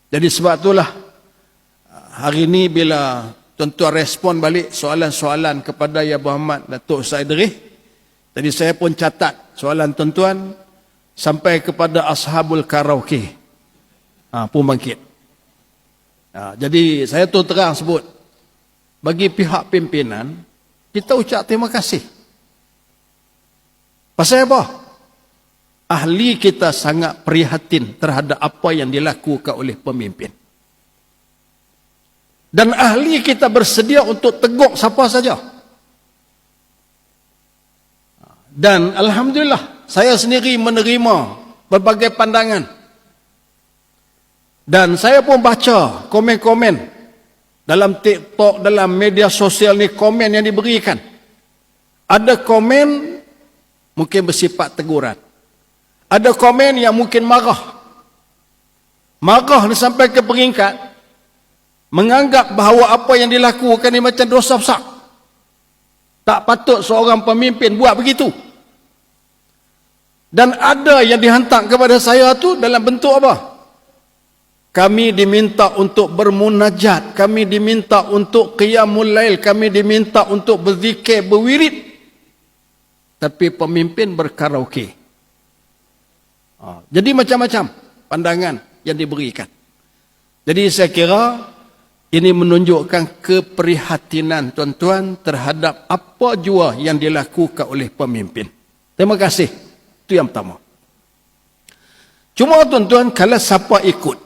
Jadi sebab itulah hari ini bila tuan-tuan respon balik soalan-soalan kepada Ya Muhammad Datuk Ustaz Idris, jadi saya pun catat soalan tuan-tuan sampai kepada ashabul karaoke. Pun bangkit. Jadi saya tu terang sebut, bagi pihak pimpinan, kita ucap terima kasih. Pasal apa? Ahli kita sangat prihatin terhadap apa yang dilakukan oleh pemimpin. Dan ahli kita bersedia untuk tegur siapa saja. Dan alhamdulillah, saya sendiri menerima berbagai pandangan. Dan saya pun baca komen-komen dalam TikTok, dalam media sosial ni, komen yang diberikan. Ada komen mungkin bersifat teguran. Ada komen yang mungkin marah. Marah sampai ke peringkat menganggap bahawa apa yang dilakukan ini macam dosa besar. Tak patut seorang pemimpin buat begitu. Dan ada yang dihantar kepada saya tu dalam bentuk apa? Kami diminta untuk bermunajat, kami diminta untuk qiyamul lail, kami diminta untuk berzikir, berwirid. Tapi pemimpin berkaraoke. Jadi macam-macam pandangan yang diberikan. Jadi saya kira ini menunjukkan keprihatinan tuan-tuan terhadap apa jua yang dilakukan oleh pemimpin. Terima kasih. Itu yang pertama. Cuma tuan-tuan, kalau siapa ikut,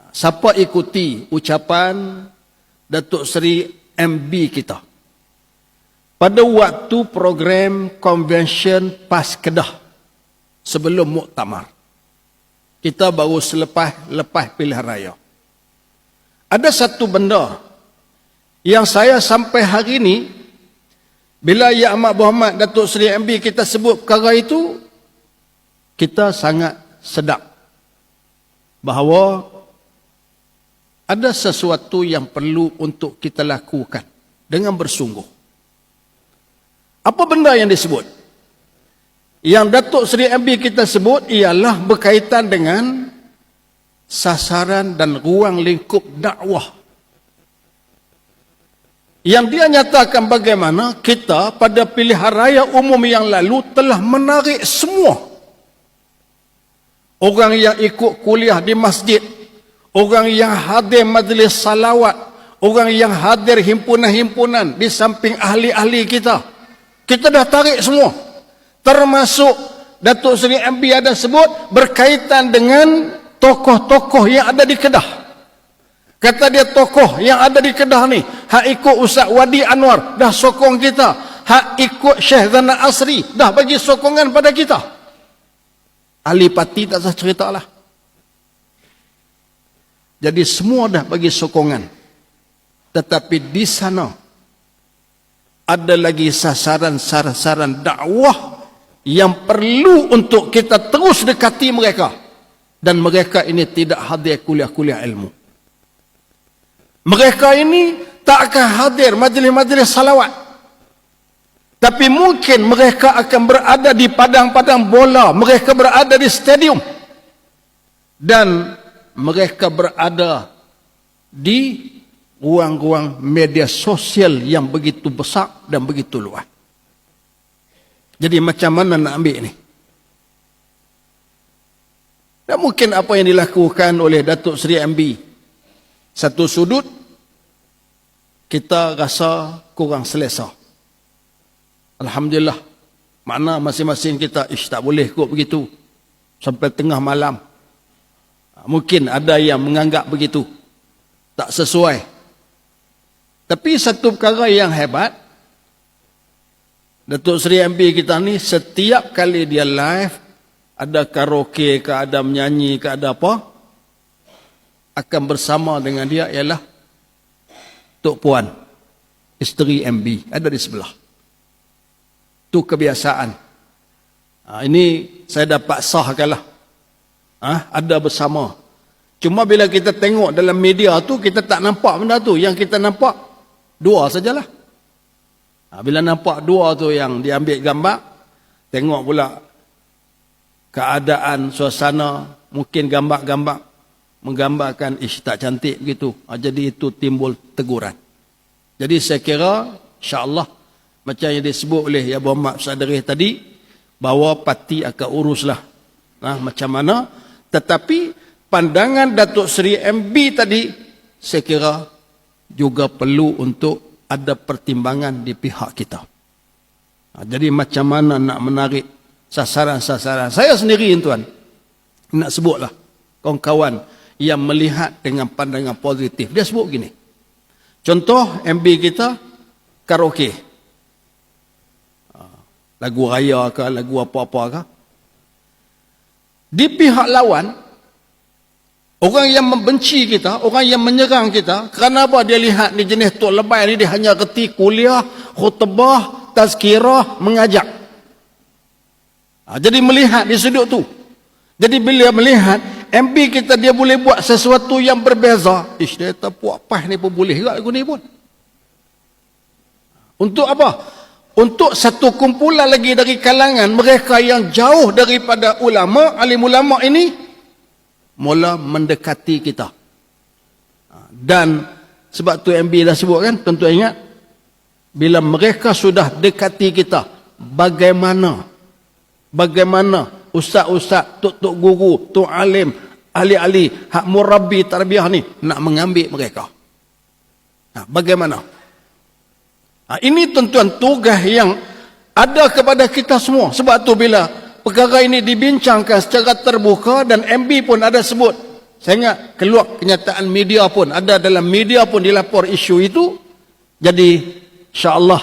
siapa ikuti ucapan Datuk Seri MB kita pada waktu program Convention PAS Kedah sebelum muktamar, kita baru lepas pilihan raya, ada satu benda yang saya sampai hari ini, bila Ya Amat Muhammad Datuk Seri MB kita sebut perkara itu, kita sangat sedap bahawa ada sesuatu yang perlu untuk kita lakukan dengan bersungguh. Apa benda yang disebut? Yang Datuk Seri MB kita sebut ialah berkaitan dengan sasaran dan ruang lingkup dakwah. Yang dia nyatakan bagaimana kita pada pilihan raya umum yang lalu telah menarik semua orang yang ikut kuliah di masjid, orang yang hadir majlis salawat, orang yang hadir himpunan-himpunan di samping ahli-ahli kita. Kita dah tarik semua. Termasuk Datuk Seri MB ada sebut berkaitan dengan tokoh-tokoh yang ada di Kedah. Kata dia, tokoh yang ada di Kedah ni, hak ikut Ustaz Wadi Anwar, dah sokong kita. Hak ikut Syekh Zana Asri, dah bagi sokongan pada kita. Ahli parti tak usah cerita lah. Jadi semua dah bagi sokongan. Tetapi di sana ada lagi sasaran-sasaran dakwah yang perlu untuk kita terus dekati mereka. Dan mereka ini tidak hadir kuliah-kuliah ilmu. Mereka ini tak akan hadir majlis-majlis salawat. Tapi mungkin mereka akan berada di padang-padang bola. Mereka berada di stadium. Dan mereka berada di ruang-ruang media sosial yang begitu besar dan begitu luas. Jadi macam mana nak ambil ni? Dan mungkin apa yang dilakukan oleh Datuk Seri MB, satu sudut kita rasa kurang selesa. Alhamdulillah, makna masing-masing kita tak boleh kot begitu sampai tengah malam. Mungkin ada yang menganggap begitu tak sesuai. Tapi satu perkara yang hebat, Datuk Seri MB kita ni setiap kali dia live, ada karaoke ke, ada menyanyi ke, ada apa, akan bersama dengan dia ialah Tok Puan, isteri MB, ada di sebelah. Itu kebiasaan. Ini saya dapat sahkanlah. Ada bersama. Cuma bila kita tengok dalam media tu, kita tak nampak benda tu. Yang kita nampak dua sajalah. Bila nampak dua tu yang diambil gambar, tengok pula keadaan, suasana, mungkin gambar-gambar, menggambarkan tak cantik begitu. Jadi itu timbul teguran. Jadi saya kira insya-Allah macam yang disebut oleh Ya Muhammad Sadri tadi, bahawa parti akan uruslah macam mana. Tetapi pandangan Datuk Seri MB tadi saya kira juga perlu untuk ada pertimbangan di pihak kita. Jadi macam mana nak menarik sasaran-sasaran. Saya sendiri tuan nak sebutlah kawan-kawan yang melihat dengan pandangan positif. Dia sebut gini. Contoh MB kita karaoke. Lagu raya ke, lagu apa-apa ke. Di pihak lawan, orang yang membenci kita, orang yang menyerang kita, kerana apa dia lihat ni jenis tok lebay ni dia hanya reti kuliah, khutbah, tazkirah, mengajak. Jadi melihat di sudut tu. Jadi bila melihat MB kita dia boleh buat sesuatu yang berbeza, dia kata puak pas ni pun boleh juga lagu ni pun. Untuk apa? Untuk satu kumpulan lagi dari kalangan mereka yang jauh daripada ulama, alim ulama ini mula mendekati kita. Dan sebab tu MB dah sebut kan, tuan-tuan ingat, bila mereka sudah dekati kita, bagaimana ustaz-ustaz, tok-tok guru, tok alim, ahli-ahli, hak murabbi tarbiyah ni nak mengambil mereka. Bagaimana? Ini tuan-tuan tugas yang ada kepada kita semua. Sebab tu bila perkara ini dibincangkan secara terbuka dan MB pun ada sebut. Saya ingat keluar kenyataan media pun, ada dalam media pun dilapor isu itu. Jadi insya-Allah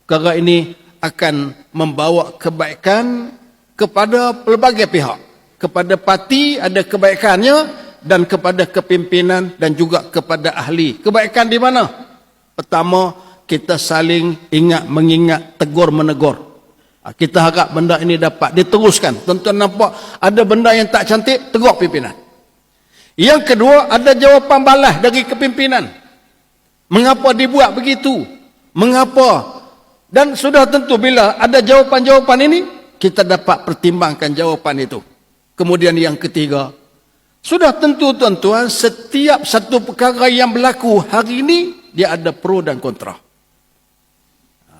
perkara ini akan membawa kebaikan kepada pelbagai pihak. Kepada parti ada kebaikannya dan kepada kepimpinan dan juga kepada ahli. Kebaikan di mana? Pertama, kita saling ingat mengingat, tegur menegur. Kita harap benda ini dapat diteruskan. Tuan-tuan nampak ada benda yang tak cantik, tegur pimpinan. Yang kedua, ada jawapan balas dari kepimpinan. Mengapa dibuat begitu? Mengapa? Dan sudah tentu bila ada jawapan-jawapan ini, kita dapat pertimbangkan jawapan itu. Kemudian yang ketiga, sudah tentu tuan-tuan, setiap satu perkara yang berlaku hari ini, dia ada pro dan kontra.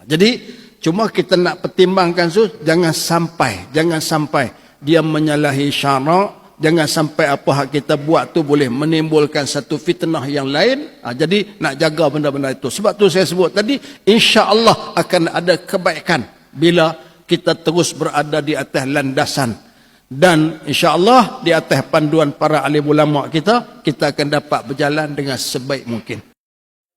Jadi cuma kita nak pertimbangkan jangan sampai dia menyalahi syarak, jangan sampai apa hak kita buat tu boleh menimbulkan satu fitnah yang lain. Jadi nak jaga benda-benda itu. Sebab tu saya sebut tadi, insya-Allah akan ada kebaikan bila kita terus berada di atas landasan dan insya-Allah di atas panduan para alim ulama kita akan dapat berjalan dengan sebaik mungkin.